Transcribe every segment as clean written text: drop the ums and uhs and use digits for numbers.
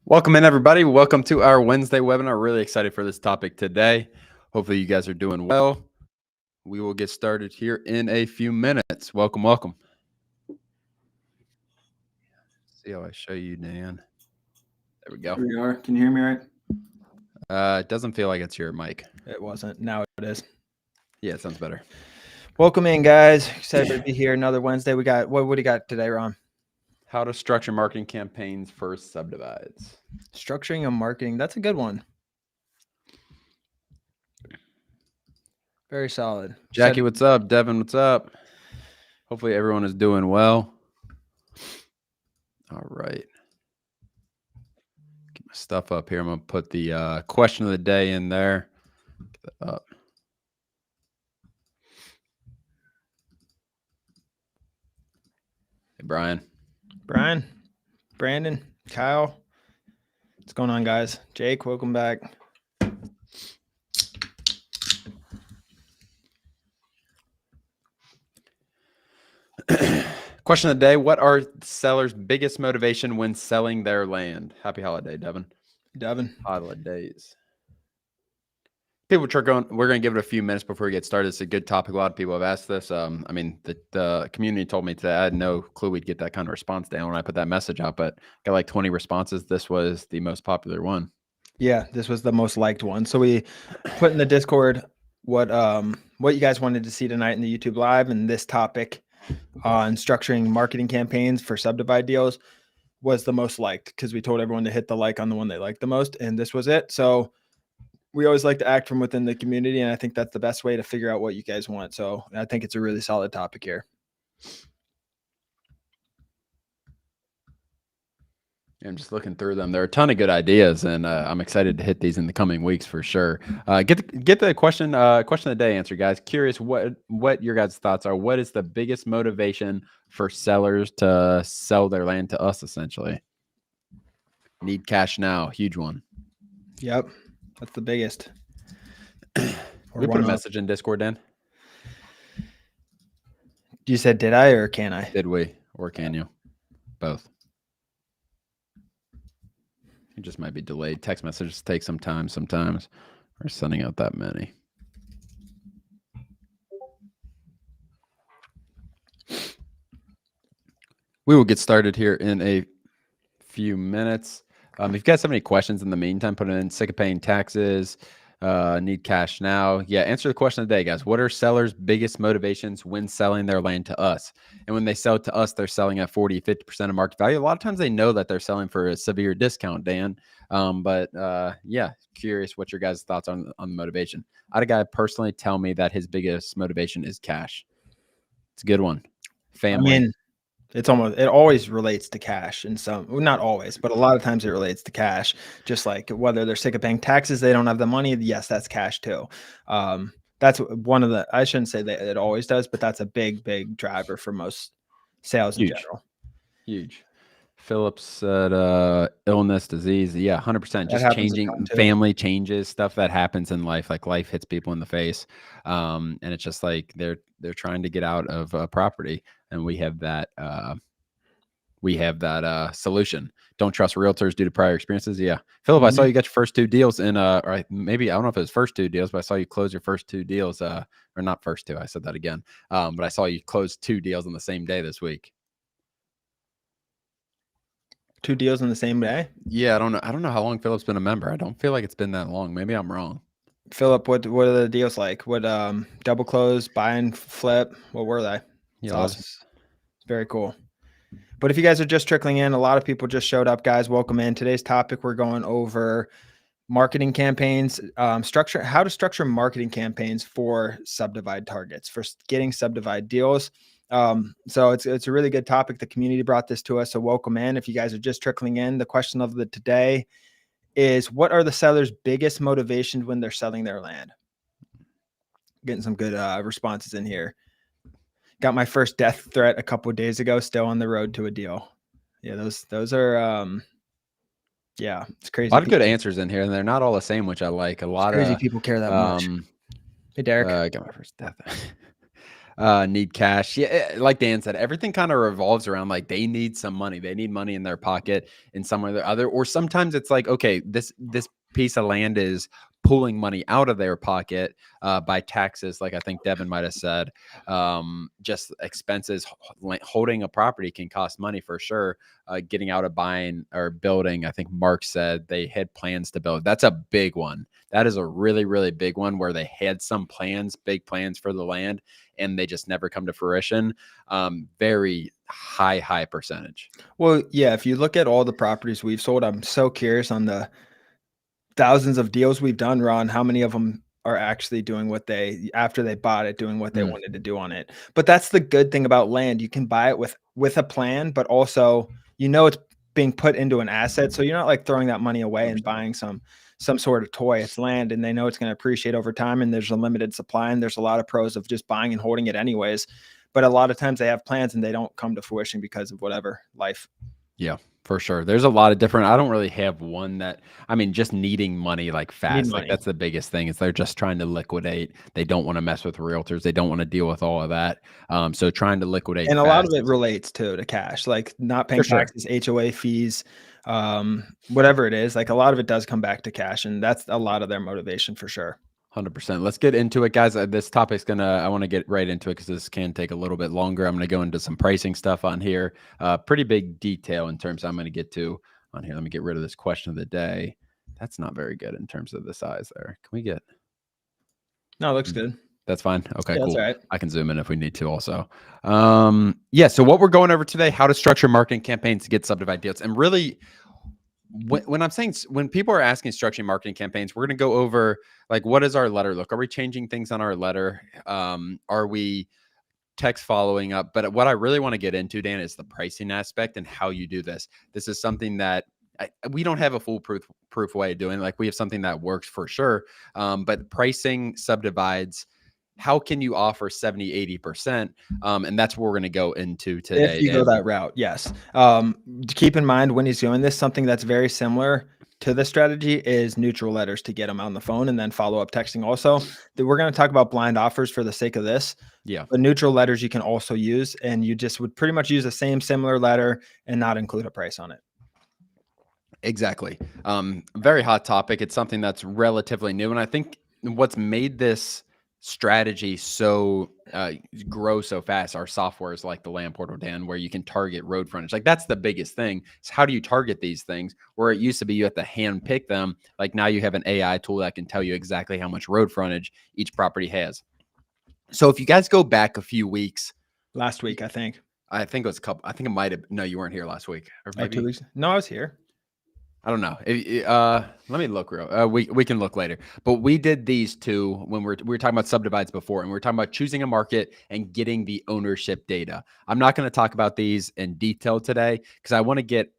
Welcome in, everybody. Welcome to our Wednesday webinar. Really excited for this topic today. Hopefully you guys are doing well. We will get started here in a few minutes. Welcome, welcome. See how I show you, Dan. There we go. Here we are. Can you hear me right? It doesn't feel like it's your mic. It wasn't. Now it is. Yeah, it sounds better. Welcome in, guys. Excited to be here. Another Wednesday. We got what do you got today, Ron? How to structure marketing campaigns for Subdivides. Structuring a marketing. That's a good one. Very solid. Jackie, what's up? Devin, what's up? Hopefully everyone is doing well. All right. Get my stuff up here. I'm going to put the question of the day in there. Get that up. Hey, Brian, Brandon, Kyle. What's going on, guys? Jake, welcome back. Question of the day: what are sellers' biggest motivation when selling their land? Happy holiday, Devin. Holidays. People are going. We're going to give it a few minutes before we get started. It's a good topic. A lot of people have asked this. I mean, the community told me today. I had no clue we'd get that kind of response down when I put that message out, but got like 20 responses. This was the most popular one. Yeah, this was the most liked one. So we put in the Discord what you guys wanted to see tonight in the YouTube live, and this topic on structuring marketing campaigns for Subdivide deals was the most liked because we told everyone to hit the like on the one they liked the most, and this was it. So we always like to act from within the community, and I think that's the best way to figure out what you guys want. So I think it's a really solid topic here. I'm just looking through them. There are a ton of good ideas, and I'm excited to hit these in the coming weeks for sure. Get the question of the day answered, guys. Curious what your guys' thoughts are. What is the biggest motivation for sellers to sell their land to us, essentially? Need cash now. Huge one. Yep. That's the biggest. We put a message in Discord, Dan. You said, did I or can I? Did we? Or can you? Both. It just might be delayed. Text messages take some time sometimes. We're sending out that many. We will get started here in a few minutes. If you guys have any questions in the meantime, put it in. Sick of paying taxes, need cash now. Yeah, answer the question of the day, guys. What are sellers' biggest motivations when selling their land to us? And when they sell it to us, they're selling at 40, 50% of market value. A lot of times they know that they're selling for a severe discount, Dan. Yeah, curious what your guys' thoughts on the motivation. I had a guy personally tell me that his biggest motivation is cash. It's a good one. Family. I mean, it always relates to cash, and not always, but a lot of times it relates to cash. Just like whether they're sick of paying taxes, they don't have the money. Yes, that's cash too. That's one of the, I shouldn't say that it always does, but that's a big driver for most sales in general. Huge. Phillips said illness, disease. Yeah, 100%. Just changing family changes, stuff that happens in life. Like life hits people in the face. And it's just like they're trying to get out of a property. And we have that solution. Don't trust realtors due to prior experiences. Yeah. Philip, I saw you got your first two deals in or maybe I don't know if it was first two deals, but I saw you close your first two deals. Or not first two. I said that again. But I saw you close two deals on the same day this week. Two deals in the same day? Yeah, I don't know how long Philip's been a member. I don't feel like it's been that long. Maybe I'm wrong. Philip, what are the deals like? What double close, buy and flip? What were they? Yeah, awesome. It's very cool. But if you guys are just trickling in, a lot of people just showed up, guys. Welcome in. Today's topic, we're going over marketing campaigns, how to structure marketing campaigns for Subdivide targets, for getting Subdivide deals. So it's a really good topic. The community brought this to us, so welcome in. If you guys are just trickling in, the question of the today is, what are the sellers' biggest motivations when they're selling their land? Getting some good responses in here. Got my first death threat a couple of days ago, still on the road to a deal. Yeah, those are yeah, it's crazy. A lot of good answers in here, and they're not all the same, which I like. A lot of crazy people care that much. Hey, Derek. I got my first death. need cash. Yeah, like Dan said, everything kind of revolves around like they need some money. They need money in their pocket in some way or the other. Or sometimes it's like, okay, this piece of land is pulling money out of their pocket by taxes, like I think Devin might have said. Just expenses. Holding a property can cost money for sure. Getting out of buying or building, I think Mark said they had plans to build. That's a big one. That is a really, really big one where they had some plans, big plans for the land, and they just never come to fruition. Very high percentage. Well, yeah, if you look at all the properties we've sold, I'm so curious on the thousands of deals we've done, Ron, how many of them are actually doing what they after they bought it, doing what they wanted to do on it. But that's the good thing about land. You can buy it with a plan, but also it's being put into an asset. So you're not like throwing that money away and buying some sort of toy. It's land and they know it's going to appreciate over time and there's a limited supply and there's a lot of pros of just buying and holding it anyways. But a lot of times they have plans and they don't come to fruition because of whatever life. Yeah, for sure. There's a lot of different. I don't really have one that. I mean, just needing money like fast. Like that's the biggest thing. Is they're just trying to liquidate. They don't want to mess with realtors. They don't want to deal with all of that. So trying to liquidate. And a fast. lot of it relates to cash, like not paying taxes, HOA fees, whatever it is. Like a lot of it does come back to cash, and that's a lot of their motivation for sure. 100%. Let's get into it, guys. This topic's I want to get right into it because this can take a little bit longer. I'm going to go into some pricing stuff on here. Pretty big detail in terms I'm going to get to on here. Let me get rid of this question of the day. That's not very good in terms of the size there. Can we get? No, it looks good. That's fine. Okay, Yeah, cool. that's all right. I can zoom in if we need to also. Yeah, so what we're going over today, how to structure marketing campaigns to get Subdivide deals. And really, when I'm saying, when people are asking structuring marketing campaigns, we're going to go over like, what does our letter look? Are we changing things on our letter? Are we text following up? But what I really want to get into, Dan, is the pricing aspect and how you do this. This is something that we don't have a foolproof way of doing it. Like we have something that works for sure. But pricing subdivides, how can you offer 70-80%? And that's what we're going to go into today. If you go that route, yes. Keep in mind when he's doing this, something that's very similar to the strategy is neutral letters to get them on the phone and then follow up texting. Also, we're going to talk about blind offers for the sake of this. Yeah. But neutral letters you can also use, and you just would pretty much use the same similar letter and not include a price on it. Exactly. Very hot topic. It's something that's relatively new. And I think what's made this strategy so grow so fast are softwares like the Land Portal, Dan, where you can target road frontage. Like that's the biggest thing. Is how do you target these things? Where it used to be you have to hand pick them. Like now you have an AI tool that can tell you exactly how much road frontage each property has. So if you guys go back a few weeks, last week, I think it was a couple. I think it might have. No, you weren't here last week, or maybe 2 weeks. No, I was here. I don't know. Let me look real. We can look later. But we did these two when we were talking about subdivides before, and we were talking about choosing a market and getting the ownership data. I'm not going to talk about these in detail today because I want to get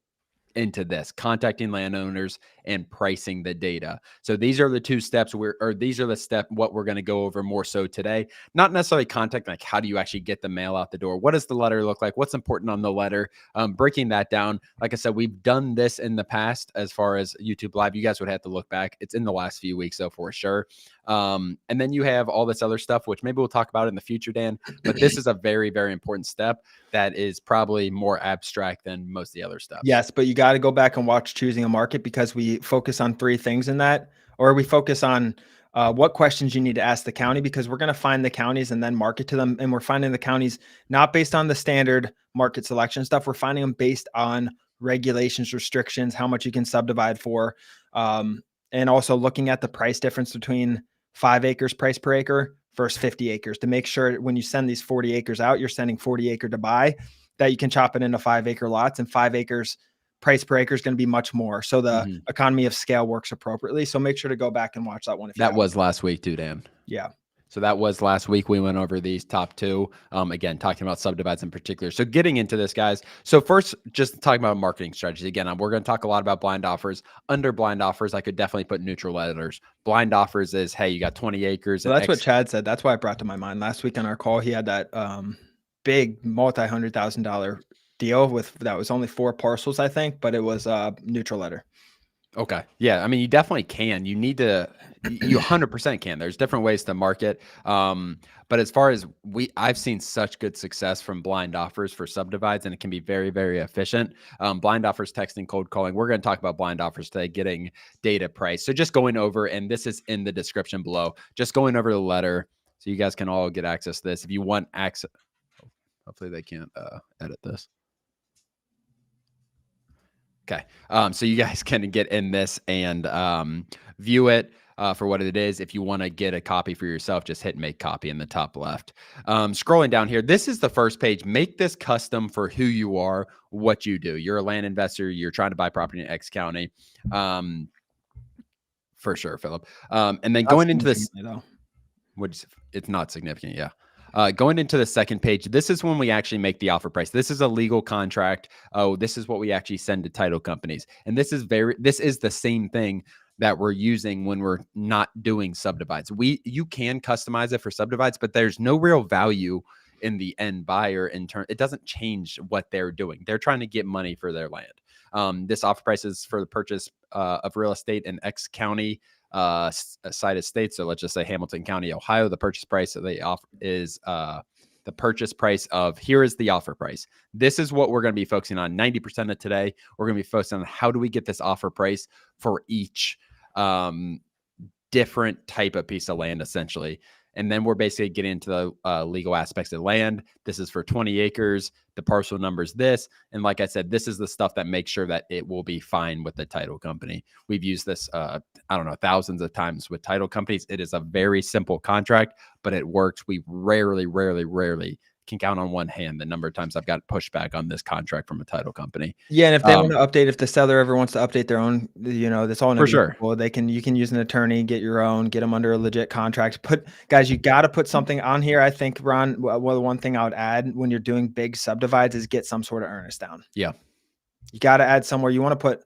into this, contacting landowners and pricing the data. So these are the two steps these are the what we're going to go over more so today. Not necessarily contacting, like how do you actually get the mail out the door? What does the letter look like? What's important on the letter? Breaking that down. Like I said, we've done this in the past as far as YouTube Live. You guys would have to look back. It's in the last few weeks, though, for sure. And then you have all this other stuff, which maybe we'll talk about in the future, Dan. But this is a very, very important step that is probably more abstract than most of the other stuff. Yes, but you got to go back and watch choosing a market because we focus on 3 things in that, or we focus on what questions you need to ask the county, because we're going to find the counties and then market to them. And we're finding the counties not based on the standard market selection stuff. We're finding them based on regulations, restrictions, how much you can subdivide for, and also looking at the price difference between 5 acres price per acre versus 50 acres to make sure when you send these 40 acres out, you're sending 40 acre to buy, that you can chop it into 5 acre lots, and 5 acres price per acre is going to be much more. So the economy of scale works appropriately. So make sure to go back and watch that one. That was last week too, Dan. Yeah. So that was last week. We went over these top 2, again, talking about subdivides in particular. So getting into this, guys. So first, just talking about marketing strategies. Again, we're going to talk a lot about blind offers. Under blind offers, I could definitely put neutral letters. Blind offers is, hey, you got 20 acres. So that's what Chad said. That's why it brought to my mind last week on our call. He had that big multi-$100,000 deal that was only 4 parcels, I think, but it was a neutral letter. Okay. Yeah. I mean, you definitely can. You need to, you 100% can. There's different ways to market. But as far as I've seen such good success from blind offers for subdivides, and it can be very, very efficient. Blind offers, texting, cold calling. We're going to talk about blind offers today, getting data price. So just going over, and this is in the description below, just going over the letter so you guys can all get access to this. If you want access, hopefully they can't edit this. Okay. So you guys can get in this and view it for what it is. If you want to get a copy for yourself, just hit make copy in the top left. Scrolling down here, this is the first page. Make this custom for who you are, what you do. You're a land investor. You're trying to buy property in X County. For sure, Philip. And then going into this, which it's not significant. Yeah. Going into the second page, this is when we actually make the offer price. This is a legal contract. Oh, this is what we actually send to title companies. And this is the same thing that we're using when we're not doing subdivides. You can customize it for subdivides, but there's no real value in the end buyer in turn. It doesn't change what they're doing. They're trying to get money for their land. This offer price is for the purchase of real estate in X County cited state. So let's just say Hamilton County, Ohio. The purchase price that they offer is the purchase price of, here is the offer price. This is what we're going to be focusing on 90% of today. We're going to be focusing on how do we get this offer price for each different type of piece of land, essentially. And then we're basically getting into the legal aspects of land. This is for 20 acres. The parcel number is this. And like I said, this is the stuff that makes sure that it will be fine with the title company. We've used this, I don't know, thousands of times with title companies. It is a very simple contract, but it works. We rarely can count on one hand the number of times I've got pushback on this contract from a title company. Yeah, and if they want to update, if the seller ever wants to update their own, that's all for sure. You can use an attorney, get your own, get them under a legit contract. Guys, you got to put something on here. I think, Ron, well, one thing I would add when you're doing big subdivides is get some sort of earnest down. Yeah, you got to add somewhere. You want to put,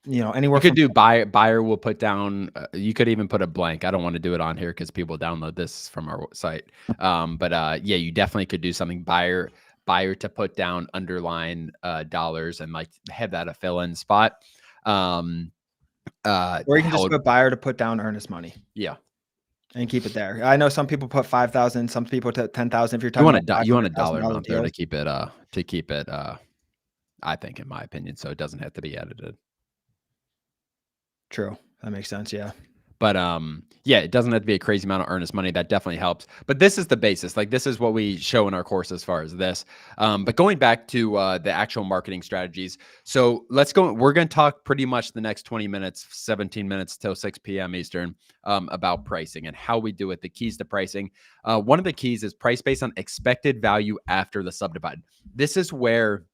anywhere. You could do buyer will put down, you could even put a blank. I don't want to do it on here because people download this from our site. Yeah, you definitely could do something buyer to put down underline dollars and like have that a fill-in spot. Or you can just put buyer to put down earnest money. Yeah. And keep it there. I know some people put 5,000, some people put 10,000. If you're talking you want a dollar amount there to keep it I think, in my opinion, so it doesn't have to be edited. True. That makes sense. Yeah. But yeah, it doesn't have to be a crazy amount of earnest money. That definitely helps. But this is the basis. Like, this is what we show in our course as far as this. But going back to the actual marketing strategies. So let's go. We're going to talk pretty much the next 20 minutes, 17 minutes till 6 p.m. Eastern about pricing and how we do it. The keys to pricing. One of the keys is price based on expected value after the subdivide. This is where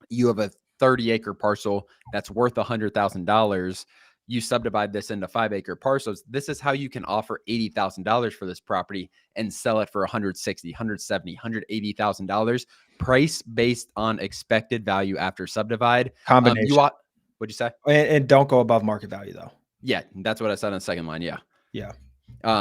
you have a 30-acre parcel that's worth $100,000. You subdivide this into 5-acre parcels. This is how you can offer $80,000 for this property and sell it for $160,000, $170,000, $180,000. Price based on expected value after subdivide. Combination. What'd you say? And don't go above market value though. Yeah, that's what I said on the second line. Yeah. Yeah.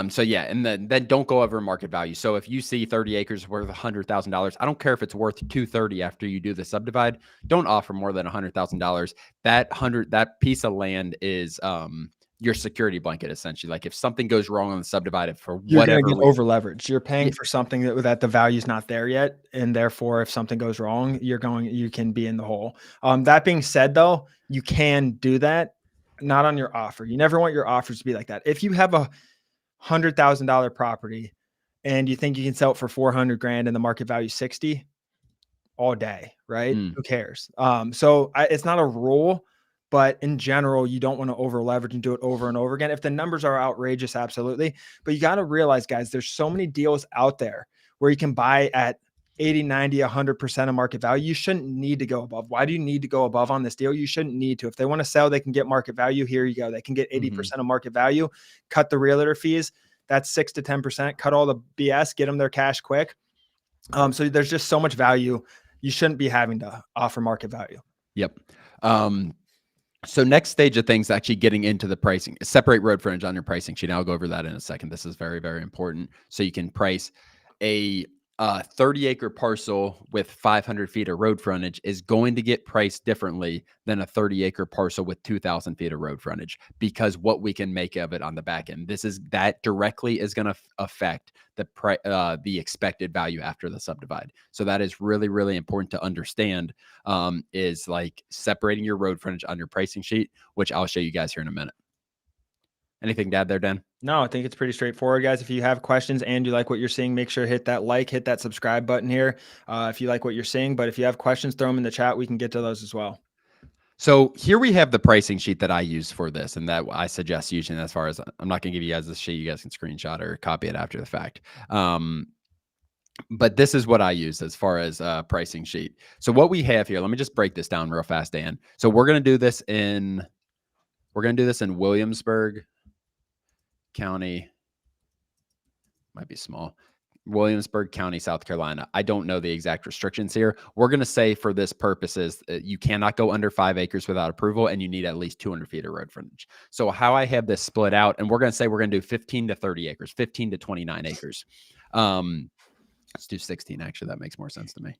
So yeah, and then don't go over market value. So if you see 30 acres worth $100,000, I don't care if it's worth $230 after you do the subdivide. Don't offer more than $100,000. That piece of land is your security blanket, essentially. Like, if something goes wrong on the subdivide for whatever reason, over leveraged. You're paying for something that the value's not there yet, and therefore, if something goes wrong, you can be in the hole. That being said, though, you can do that, not on your offer. You never want your offers to be like that. If you have a $100,000 property and you think you can sell it for 400 grand and the market value 60 all day, right? Who cares? So it's not a rule, but in general, you don't want to over leverage and do it over and over again. If the numbers are outrageous, absolutely. But you got to realize, guys, there's so many deals out there where you can buy at 80, 90, 100% of market value. You shouldn't need to go above. Why do you need to go above on this deal? You shouldn't need to. If they want to sell, they can get market value. Here you go. They can get 80% of market value, cut the realtor fees. That's 6 to 10%, cut all the BS, get them their cash quick. So there's just so much value. You shouldn't be having to offer market value. Yep. So next stage of things, actually getting into the pricing, separate road frontage on your pricing sheet. I'll go over that in a second. This is very, very important. So you can price a a 30-acre parcel with 500 feet of road frontage is going to get priced differently than a 30-acre parcel with 2,000 feet of road frontage, because what we can make of it on the back end. That directly is going to affect the expected value after the subdivide. So that is really, really important to understand, is like separating your road frontage on your pricing sheet, which I'll show you guys here in a minute. Anything to add there, Dan? No, I think it's pretty straightforward, guys. If you have questions and you like what you're seeing, make sure to hit that subscribe button here. If you like what you're seeing, but if you have questions, throw them in the chat. We can get to those as well. So here we have the pricing sheet that I use for this, and that I suggest using. As far as, I'm not going to give you guys this sheet, you guys can screenshot or copy it after the fact. But this is what I use as far as pricing sheet. So what we have here, let me just break this down real fast, Dan. So we're going to do this in Williamsburg County. Might be small. Williamsburg County, South Carolina. I don't know the exact restrictions here. We're going to say for this purposes, you cannot go under 5 acres without approval, and you need at least 200 feet of road frontage. So how I have this split out, and we're going to say we're going to do 15 to 30 acres, 15 to 29 acres. Let's do 16. Actually, that makes more sense to me.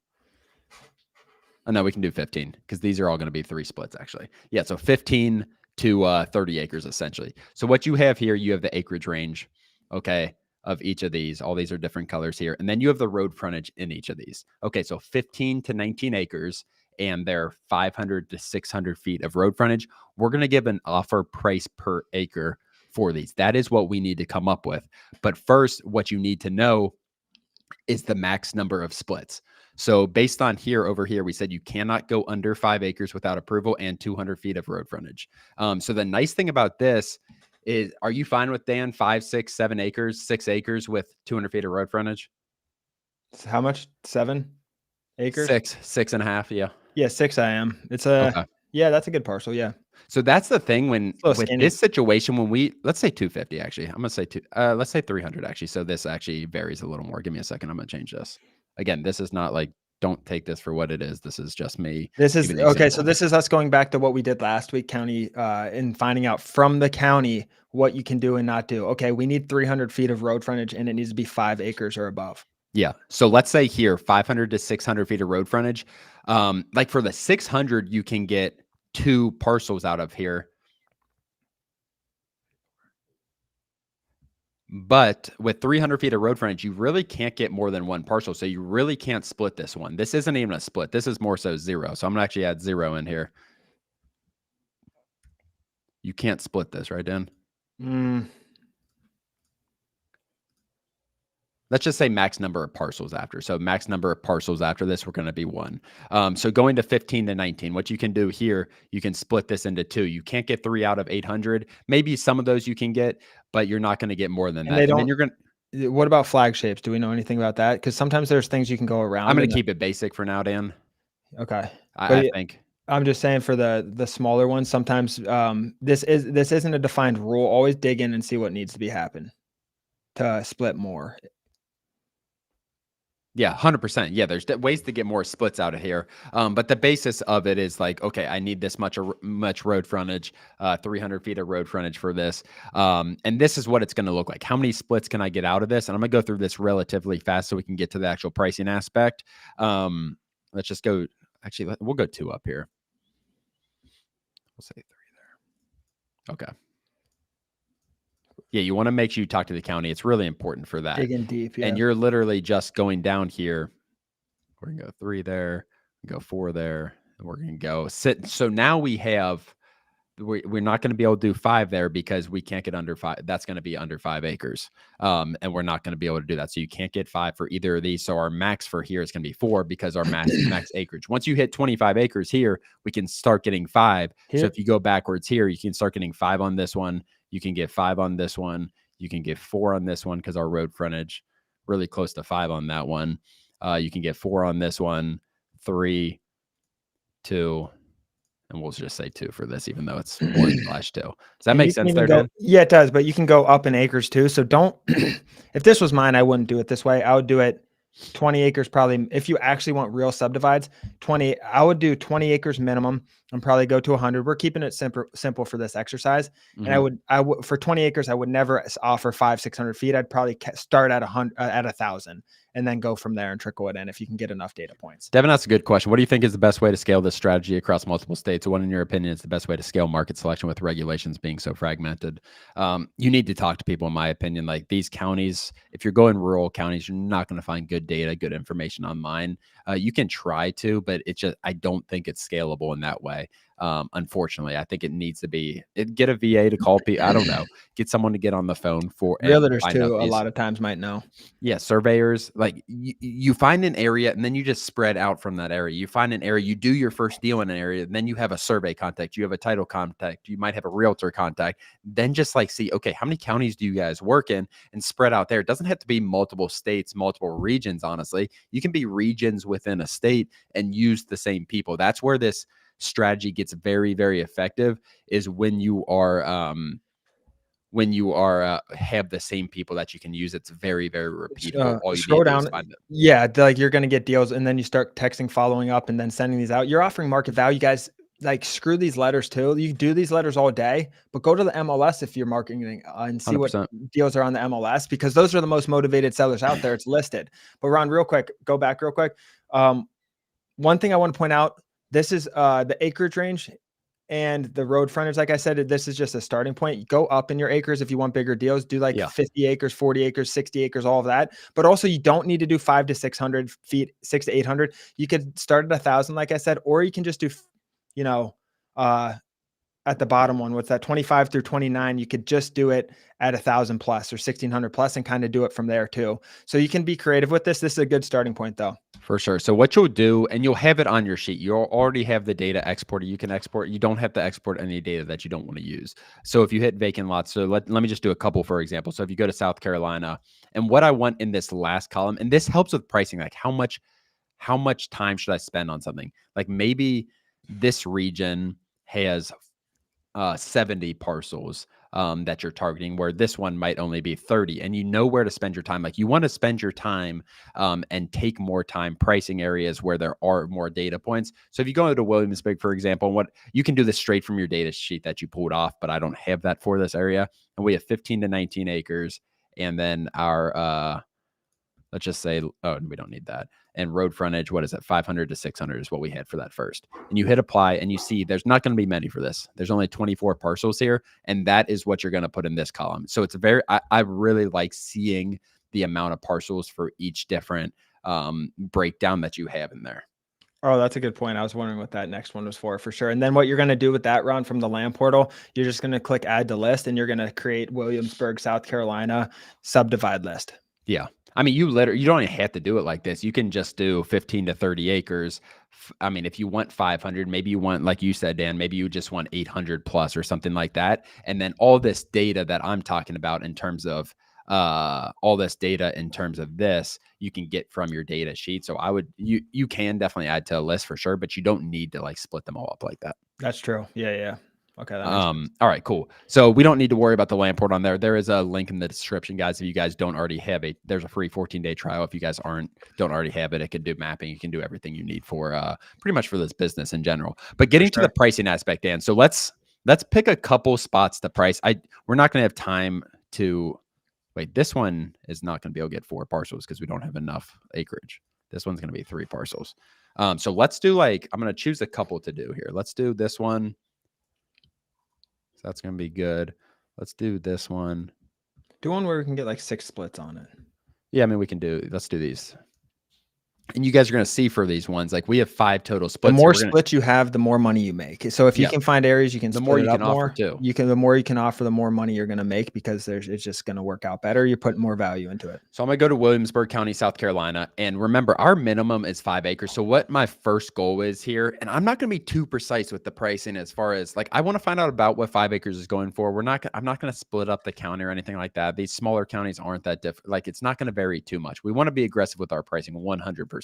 Oh, no, we can do 15 because these are all going to be 3 splits, actually. Yeah, so 15 to 30 acres, essentially. So what you have here, you have the acreage range, okay, of each of these. All these are different colors here. And then you have the road frontage in each of these. Okay, so 15 to 19 acres, and they're 500 to 600 feet of road frontage. We're going to give an offer price per acre for these. That is what we need to come up with. But first, what you need to know is the max number of splits. So based on over here, we said you cannot go under 5 acres without approval and 200 feet of road frontage. So the nice thing about this is, are you fine with, Dan, 5, 6, 7 acres, 6 acres with 200 feet of road frontage? How much? 7 acres? 6.5. Yeah. Yeah, 6 I am. It's Okay. Yeah, that's a good parcel. Yeah. So that's the thing with skinny. this situation, let's say 250, actually, I'm going to say let's say 300 actually. So this actually varies a little more. Give me a second. I'm going to change this. Again, this is not like, don't take this for what it is. This is just me. This is okay. So this is us going back to what we did last week, county, and finding out from the county what you can do and not do. Okay. We need 300 feet of road frontage, and it needs to be 5 acres or above. Yeah. So let's say here, 500 to 600 feet of road frontage. Like for the 600, you can get 2 parcels out of here. But with 300 feet of road frontage, you really can't get more than 1 parcel. So you really can't split this one. This isn't even a split. This is more so 0. So I'm going to actually add 0 in here. You can't split this, right, Dan? Let's just say max number of parcels after. So max number of parcels after this, we're going to be 1. So going to 15 to 19, what you can do here, you can split this into 2. You can't get 3 out of 800. Maybe some of those you can get, but you're not going to get more than that. And then you're going to. What about flag shapes? Do we know anything about that? Because sometimes there's things you can go around. I'm going to keep it basic for now, Dan. Okay. I think. I'm just saying for the smaller ones, sometimes this isn't a defined rule. Always dig in and see what needs to be happen to split more. Yeah, 100%. Yeah, there's ways to get more splits out of here. But the basis of it is like, okay, I need this much road frontage, 300 feet of road frontage for this. And this is what it's going to look like. How many splits can I get out of this? And I'm going to go through this relatively fast so we can get to the actual pricing aspect. Let's just go. Actually, we'll go 2 up here. We'll say 3 there. Okay. Yeah, you want to make sure you talk to the county. It's really important for that. Digging deep, yeah. And you're literally just going down here. We're going to go 3 there, go 4 there, and we're going to go sit. So now we're not going to be able to do 5 there because we can't get under 5. That's going to be under 5 acres. And we're not going to be able to do that. So you can't get 5 for either of these. So our max for here is going to be 4 because our max acreage. Once you hit 25 acres here, we can start getting 5. So if you go backwards here, you can start getting 5 on this one. You can get 5 on this one. You can get 4 on this one because our road frontage really close to 5 on that one. You can get 4 on this one, 3, 2, and we'll just say 2 for this, even though it's 1/2. Does that make sense there, Dan? Yeah, it does. But you can go up in acres too. So don't. If this was mine, I wouldn't do it this way. I would do it 20 acres probably. If you actually want real subdivides, 20. I would do 20 acres minimum and probably go to 100. We're keeping it simple for this exercise. Mm-hmm. And I would for 20 acres, I would never offer 500-600 feet. I'd probably start at 100 at 1,000 and then go from there and trickle it in if you can get enough data points. Devin, that's a good question. What do you think is the best way to scale this strategy across multiple states? What, in your opinion, is the best way to scale market selection with regulations being so fragmented? You need to talk to people, in my opinion. Like these counties, if you're going rural counties, you're not going to find good data, good information online. You can try to, but it's just, I don't think it's scalable in that way. Unfortunately, I think it needs to be, get a VA to call people. I don't know, get someone to get on the phone for Realtors find out too, a these. lot of times might know. Yeah, surveyors, like you find an area and then you just spread out from that area. You find an area, you do your first deal in an area, and then you have a survey contact, you have a title contact, you might have a realtor contact. Then just like see, okay, how many counties do you guys work in, and spread out there. It doesn't have to be multiple states, multiple regions, honestly. You can be regions within a state and use the same people. That's where this strategy gets very, very effective, is when you are have the same people that you can use. It's very, very repeatable. All you Scroll need to do is down. find it. Yeah, like you're going to get deals, and then you start texting, following up, and then sending these out. You're offering market value, guys. Like screw these letters too. You do these letters all day, but go to the MLS if you're marketing and see 100%. what deals are on the MLS, because those are the most motivated sellers out there. It's listed. But Ron, real quick, go back real quick. One thing I want to point out, this is the acreage range and the road frontage. Like I said, this is just a starting point. Go up in your acres if you want bigger deals. Do like 50 acres, 40 acres, 60 acres, all of that. But also, you don't need to do 500 to 600 feet, 600 to 800. You could start at 1,000, like I said, or you can just do, you know, at the bottom one, what's that, 25 through 29, you could just do it at 1,000 plus or 1,600 plus and kind of do it from there too. So you can be creative with this. This is a good starting point though. For sure. So what you'll do, and you'll have it on your sheet, you'll already have the data exported. You can export. You don't have to export any data that you don't want to use. So if you hit vacant lots, so let me just do a couple, for example. So if you go to South Carolina, and what I want in this last column, and this helps with pricing, like how much time should I spend on something? Like maybe this region has 70 parcels that you're targeting, where this one might only be 30, and you know where to spend your time. Like you want to spend your time and take more time pricing areas where there are more data points. So if you go into Williamsburg, for example, what you can do this straight from your data sheet that you pulled off, but I don't have that for this area. And we have 15 to 19 acres. And then our, let's just say, oh, we don't need that. And road frontage, what is it? 500 to 600 is what we had for that first. And you hit apply and you see there's not going to be many for this. There's only 24 parcels here. And that is what you're going to put in this column. So it's I really like seeing the amount of parcels for each different breakdown that you have in there. Oh, that's a good point. I was wondering what that next one was for sure. And then what you're going to do with that, Ron, from the land portal, you're just going to click add to list, and you're going to create Williamsburg, South Carolina subdivide list. Yeah. I mean, you don't even have to do it like this. You can just do 15 to 30 acres. I mean, if you want 500, maybe you want, like you said, Dan, maybe you just want 800 plus or something like that. And then all this data that I'm talking about in terms of this, you can get from your data sheet. So you can definitely add to a list for sure, but you don't need to like split them all up like that. That's true. Yeah. Okay. All right, cool. So we don't need to worry about the land port on there. There is a link in the description, guys. If you guys don't already have it, there's a free 14-day trial. If you guys don't already have it, it can do mapping. You can do everything you need for pretty much for this business in general. But getting to the pricing aspect, Dan. So let's pick a couple spots to price. We're not going to have time to wait. This one is not going to be able to get 4 parcels because we don't have enough acreage. This one's going to be 3 parcels. So let's do I'm going to choose a couple to do here. Let's do this one. So that's going to be good. Let's do this one. Do one where we can get like 6 splits on it. Yeah, I mean, let's do these. And you guys are going to see for these ones, like we have 5 total splits. The more splits you have, the more money you make. So if you can find areas you can the more split you it up can more, offer too. the more you can offer, the more money you're going to make, because it's just going to work out better. You're putting more value into it. So I'm going to go to Williamsburg County, South Carolina. And remember, our minimum is 5 acres. So what my first goal is here, and I'm not going to be too precise with the pricing as far as I want to find out about what 5 acres is going for. I'm not going to split up the county or anything like that. These smaller counties aren't that different. It's not going to vary too much. We want to be aggressive with our pricing 100%.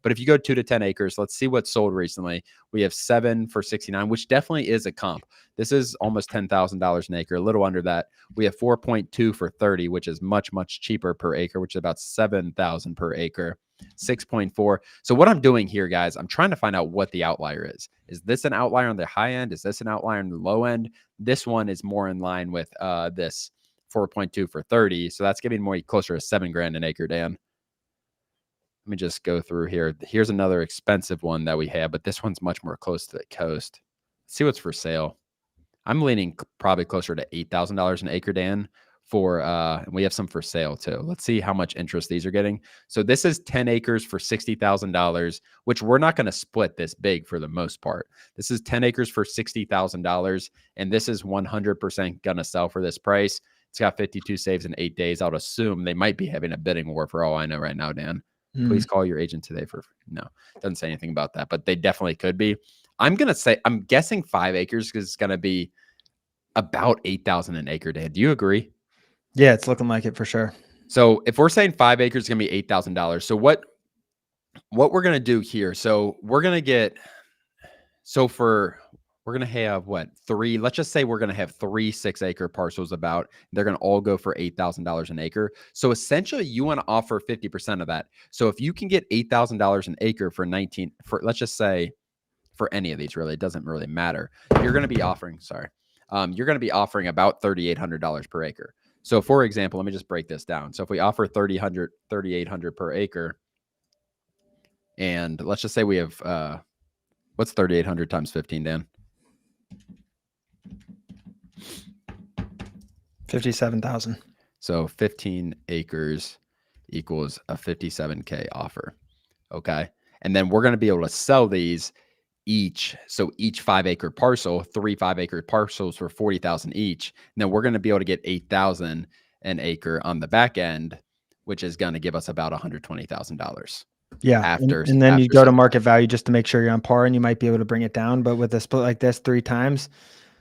But if you go 2 to 10 acres, let's see what's sold recently. We have 7 for 69, which definitely is a comp. This is almost $10,000 an acre, a little under that. We have 4.2 for 30, which is much, much cheaper per acre, which is about 7,000 per acre. 6.4. So what I'm doing here, guys, I'm trying to find out what the outlier is. Is this an outlier on the high end? Is this an outlier on the low end? This one is more in line with this 4.2 for 30. So that's getting more closer to $7,000 an acre, Dan. Let me just go through here. Here's another expensive one that we have, but this one's much more close to the coast. Let's see what's for sale. I'm leaning probably closer to $8,000 an acre, Dan, for and we have some for sale too. Let's see how much interest these are getting. So this is 10 acres for $60,000, which we're not going to split this big for the most part. This is 10 acres for $60,000, and this is 100% going to sell for this price. It's got 52 saves in 8 days. I would assume they might be having a bidding war for all I know right now, Dan. Please call your agent today for no. Doesn't say anything about that, but they definitely could be. I'm guessing 5 acres because it's gonna be about 8,000 an acre, Dan. Do you agree? Yeah, it's looking like it for sure. So if we're saying 5 acres is gonna be $8,000, so what we're gonna do here? So we're gonna have what 3? Let's just say we're gonna have 3 6-acre parcels about. They're gonna all go for $8,000 an acre. So essentially, you want to offer 50% of that. So if you can get $8,000 an acre for let's just say for any of these, really, it doesn't really matter. You're going to be offering, you're going to be offering about $3,800 per acre. So for example, let me just break this down. So if we offer $3,800 per acre, and let's just say we have, what's 3,800 times 15, Dan? 57,000. So 15 acres equals a 57K offer. Okay. And then we're going to be able to sell these each. So each 5-acre parcel, 3 5-acre parcels for 40,000 each. And then we're going to be able to get 8,000 an acre on the back end, which is going to give us about $120,000. Yeah. And then you go to market value just to make sure you're on par, and you might be able to bring it down. But with a split like this 3 times,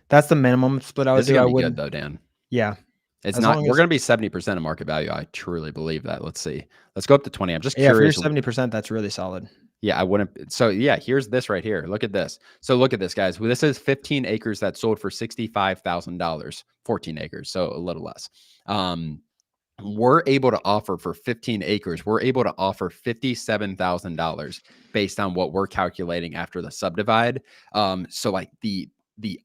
that's the minimum split I would do. This is going to be good though, Dan. Yeah. It's not, we're going to be 70% of market value. I truly believe that. Let's see. Let's go up to 20. I'm just curious. If you're 70%, that's really solid. Yeah, I wouldn't. So yeah, here's this right here. Look at this. So look at this, guys. This is 15 acres that sold for $65,000, 14 acres. So a little less. We're able to offer for 15 acres. We're able to offer $57,000 based on what we're calculating after the subdivide. So like the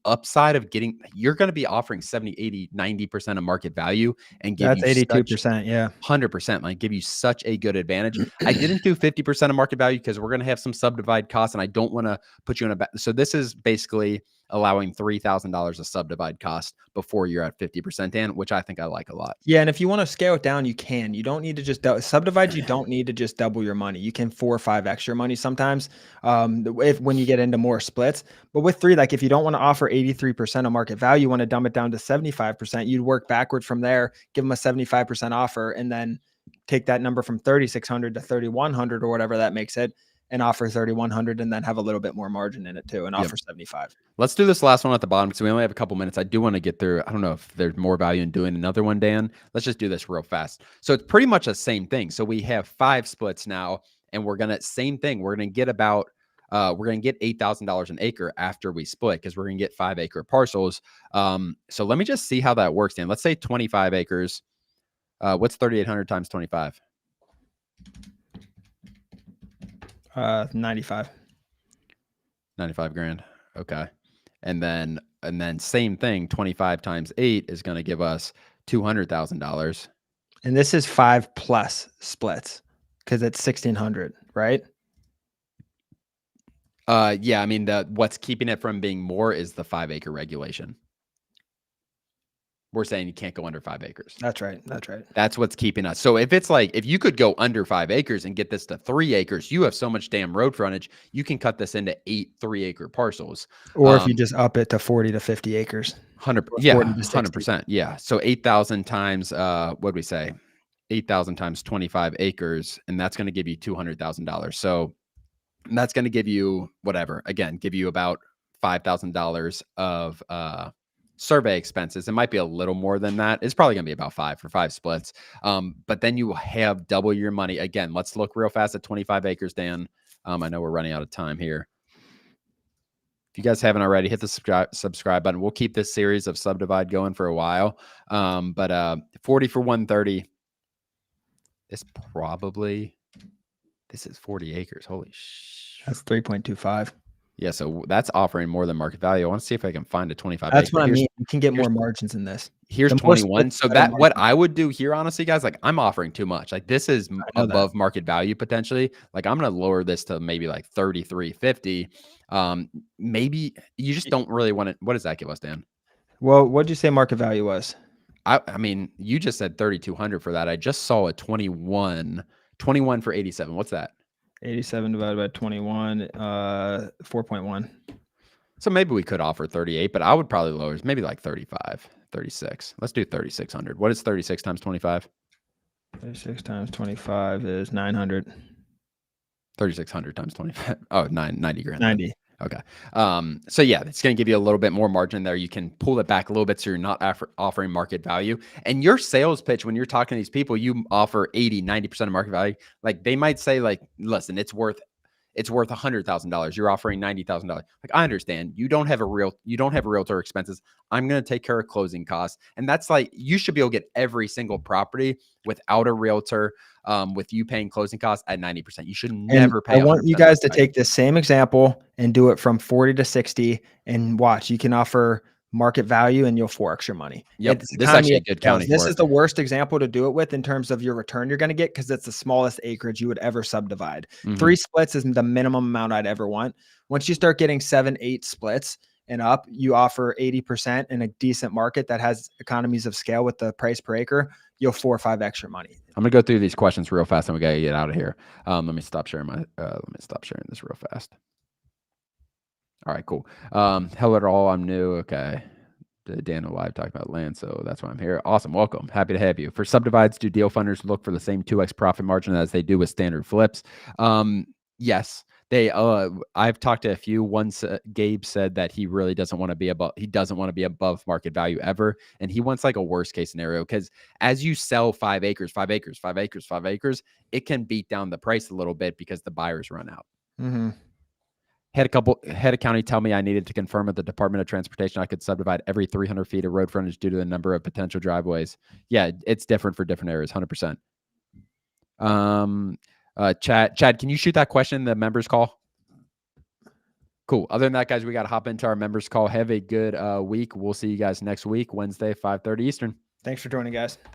upside of getting, you're going to be offering 70, 80, 90% of market value and give that's 82%. Yeah. 100%, like give you such a good advantage. I didn't do 50% of market value because we're going to have some subdivide costs and I don't want to put you in a so this is basically allowing $3,000 of subdivide cost before you're at 50%, Dan, which I think I like a lot. Yeah. And if you want to scale it down, you can. You don't need to just subdivide. You don't need to just double your money. You can 4 or 5 extra money sometimes when you get into more splits. But with 3, like if you don't want to offer 83% of market value, you want to dumb it down to 75%, you'd work backward from there, give them a 75% offer, and then take that number from 3,600 to 3,100 or whatever that makes it, and offer 3,100, and then have a little bit more margin in it too, and offer 75. Let's do this last one at the bottom because we only have a couple minutes. I do want to get through. I don't know if there's more value in doing another one, Dan. Let's just do this real fast. So it's pretty much the same thing. So we have 5 splits now, and we're gonna same thing. We're gonna get about we're gonna get $8,000 an acre after we split because we're gonna get 5-acre parcels. So let me just see how that works, Dan. Let's say 25 acres. What's 3,800 times 25? 95. 95 grand. Okay. And then same thing, 25 times 8 is going to give us $200,000. And this is 5 plus splits because it's 1,600, right? Yeah, I mean, what's keeping it from being more is the 5-acre regulation. We're saying you can't go under 5 acres. That's right. That's right. That's what's keeping us. So if it's like, if you could go under 5 acres and get this to 3 acres, you have so much damn road frontage, you can cut this into 8 3-acre parcels. Or if you just up it to 40 to 50 acres. 100%. Yeah. So 8,000 times, what did we say? 8,000 times 25 acres. And that's going to give you $200,000. So that's going to give you whatever, again, give you about $5,000 of, survey expenses. It might be a little more than that. It's probably going to be about 5 for 5 splits. But then you have double your money. Again, let's look real fast at 25 acres, Dan. I know we're running out of time here. If you guys haven't already, hit the subscribe button. We'll keep this series of Subdivide going for a while. But 40 for 130. This is 40 acres. Holy sh! That's 3.25. Yeah, so that's offering more than market value. I want to see if I can find a 25. That's what I mean. You can get more margins in this. Here's The more splits, 21. So the better that what margin. I would do here, honestly, guys, like I'm offering too much. Like this is I know that. above market value potentially. Like I'm gonna lower this to maybe like 33.50. Maybe you just don't really want to. What does that give us, Dan? Well, what'd you say market value was? I mean, you just said 3,200 for that. I just saw a 21 for 87. What's that? 87 divided by 21, 4.1. So maybe we could offer 38, but I would probably lower it maybe like 35, 36. Let's do 3,600. What is 36 times 25? 36 times 25 is 900. 3,600 times 25. Oh, 90 grand. 90. Okay. So yeah, it's going to give you a little bit more margin there. You can pull it back a little bit so you're not offering market value. And your sales pitch, when you're talking to these people, you offer 80, 90% of market value. Like they might say like, listen, it's worth $100,000. You're offering $90,000. Like I understand you don't have realtor expenses. I'm going to take care of closing costs. And that's like, you should be able to get every single property without a realtor, with you paying closing costs at 90%. You should never pay. I want you guys to take this same example and do it from 40 to 60 and watch. You can offer market value and you'll Forex your money. Yep. It's This is actually a good county. This is the worst example to do it with in terms of your return you're going to get because it's the smallest acreage you would ever subdivide. 3 splits is the minimum amount I'd ever want. Once you start getting 7, 8 splits and up, you offer 80% in a decent market that has economies of scale with the price per acre. You'll 4 or 5 extra money. I'm gonna go through these questions real fast, and we gotta get out of here. Let me stop sharing this real fast. All right, cool. Hello at all. I'm new. Okay. Daniel Live talking about land, so that's why I'm here. Awesome. Welcome. Happy to have you. For subdivides, do deal funders look for the same 2x profit margin as they do with standard flips? Yes. They I've talked to a few. Once Gabe said that he really doesn't want to be above market value ever, and he wants like a worst case scenario because as you sell 5 acres, it can beat down the price a little bit because the buyers run out. Had a county tell me I needed to confirm with the Department of Transportation I could subdivide every 300 feet of road frontage due to the number of potential driveways. Yeah, it's different for different areas, 100%. Chad, can you shoot that question in the members call? Cool. Other than that, guys, we got to hop into our members call. Have a good week. We'll see you guys next week, Wednesday, 5:30 Eastern. Thanks for joining, guys.